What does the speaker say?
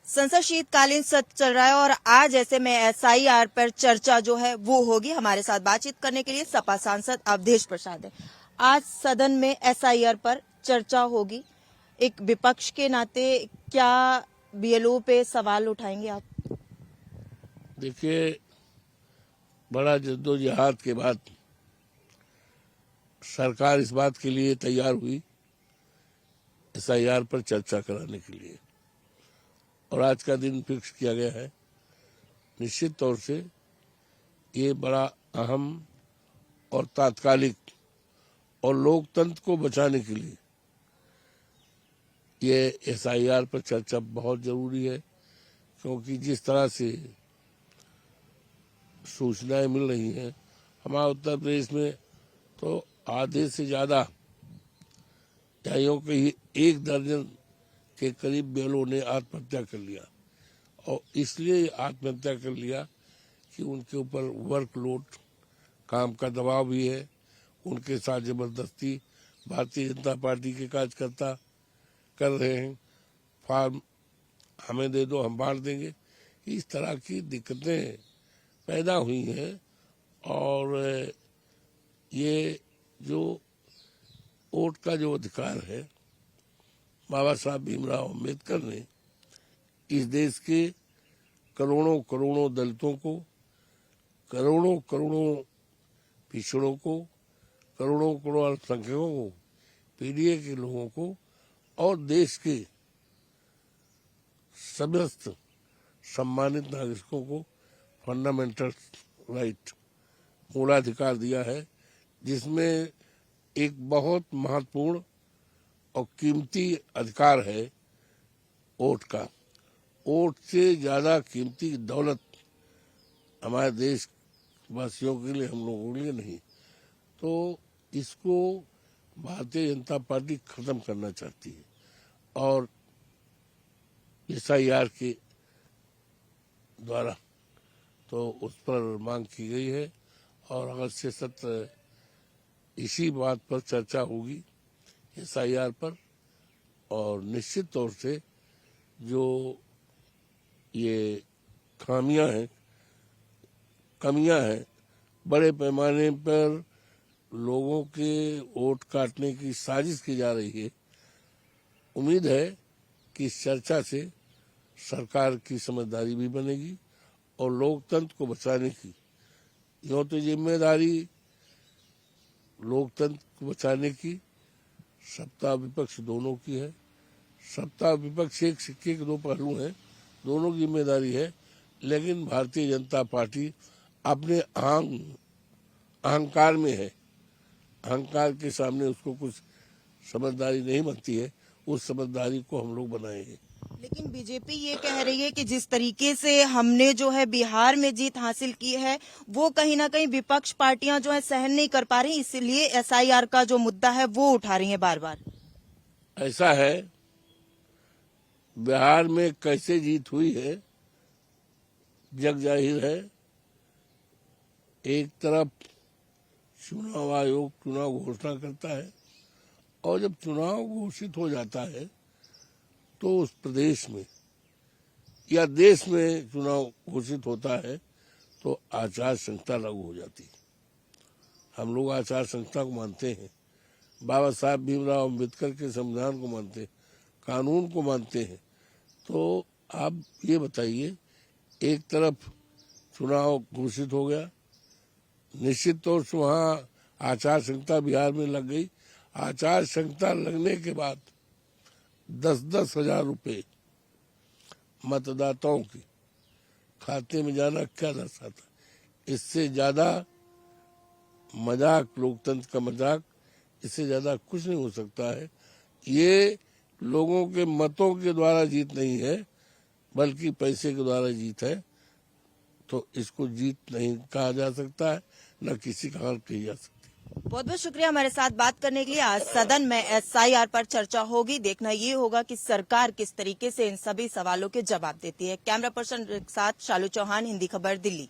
संसद शीतकालीन सत्र चल रहा है और आज ऐसे में एसआईआर पर चर्चा जो है वो होगी। हमारे साथ बातचीत करने के लिए सपा सांसद अवधेश प्रसाद है। आज सदन में एसआईआर पर चर्चा होगी। एक विपक्ष के नाते क्या बीएलओ पे सवाल उठाएंगे आप? देखिए, बड़ा जद्दोजहद के बाद सरकार इस बात के लिए तैयार हुई एसआईआर पर चर्चा कराने के लिए, और आज का दिन फिक्स किया गया है। निश्चित तौर से ये बड़ा अहम और तात्कालिक और लोकतंत्र को बचाने के लिए ये एसआईआर पर चर्चा बहुत जरूरी है, क्योंकि जिस तरह से सूचनाएं मिल रही हैं हमारे उत्तर प्रदेश में, तो आधे से ज्यादा के 1 दर्जन के करीब बेलों ने आत्महत्या कर लिया। और इसलिए आत्महत्या कर लिया कि उनके ऊपर वर्कलोड, काम का दबाव भी है। उनके साथ जबरदस्ती भारतीय जनता पार्टी के कार्यकर्ता कर रहे हैं, फार्म हमें दे दो, हम बांट देंगे। इस तरह की दिक्कतें पैदा हुई हैं। और ये जो वोट का जो अधिकार है, बाबा साहब भीमराव अम्बेडकर ने इस देश के करोड़ों करोड़ों दलितों को, करोड़ों करोड़ों पिछड़ों को, करोड़ों करोड़ों अल्पसंख्यकों को, पीडीए के लोगों को और देश के समस्त सम्मानित नागरिकों को फंडामेंटल राइट, मूलाधिकार दिया है, जिसमें एक बहुत महत्वपूर्ण और कीमती अधिकार है वोट का। वोट से ज्यादा कीमती दौलत हमारे देश वासियों के लिए, हम लोगों के लिए नहीं। तो इसको भारतीय जनता पार्टी खत्म करना चाहती है और एसआईआर के द्वारा तो उस पर मांग की गई है। और अगर से सत्र इसी बात पर चर्चा होगी एसआईआर पर, और निश्चित तौर से जो ये कमियां हैं, बड़े पैमाने पर लोगों के वोट काटने की साजिश की जा रही है। उम्मीद है कि इस चर्चा से सरकार की समझदारी भी बनेगी और लोकतंत्र को बचाने की, यूं तो जिम्मेदारी लोकतंत्र को बचाने की सत्ता विपक्ष दोनों की है। सत्ता विपक्ष एक सिक्के के 2 पहलू हैं, दोनों की जिम्मेदारी है। लेकिन भारतीय जनता पार्टी अपने अहंकार में है, अहंकार के सामने उसको कुछ समझदारी नहीं बनती है। उस समझदारी को हम लोग बनाएंगे। लेकिन बीजेपी ये कह रही है कि जिस तरीके से हमने जो है बिहार में जीत हासिल की है, वो कहीं ना कहीं विपक्ष पार्टियां जो है सहन नहीं कर पा रही, इसलिए एसआईआर का जो मुद्दा है वो उठा रही हैं बार बार। ऐसा है, बिहार में कैसे जीत हुई है जग जाहिर है। एक तरफ चुनाव आयोग चुनाव घोषणा करता है, और जब चुनाव घोषित हो जाता है तो उस प्रदेश में या देश में चुनाव घोषित होता है तो आचार संहिता लागू हो जाती है। हम लोग आचार संहिता को मानते हैं, बाबा साहब भीमराव अम्बेडकर के संविधान को मानते हैं, कानून को मानते हैं। तो आप ये बताइए, एक तरफ चुनाव घोषित हो गया, निश्चित तौर से वहाँ आचार संहिता बिहार में लग गई। आचार संहिता लगने के बाद 10-10 हजार रुपये मतदाताओं के खाते में जाना क्या दर्शाता? इससे ज्यादा मजाक, लोकतंत्र का मजाक, इससे ज्यादा कुछ नहीं हो सकता है। ये लोगों के मतों के द्वारा जीत नहीं है, बल्कि पैसे के द्वारा जीत है। तो इसको जीत नहीं कहा जा सकता है, न किसी का हाल कही जा सकती। बहुत बहुत शुक्रिया हमारे साथ बात करने के लिए। आज सदन में एसआईआर पर चर्चा होगी। देखना ये होगा कि सरकार किस तरीके से इन सभी सवालों के जवाब देती है। कैमरा पर्सन के साथ शालू चौहान, हिंदी खबर, दिल्ली।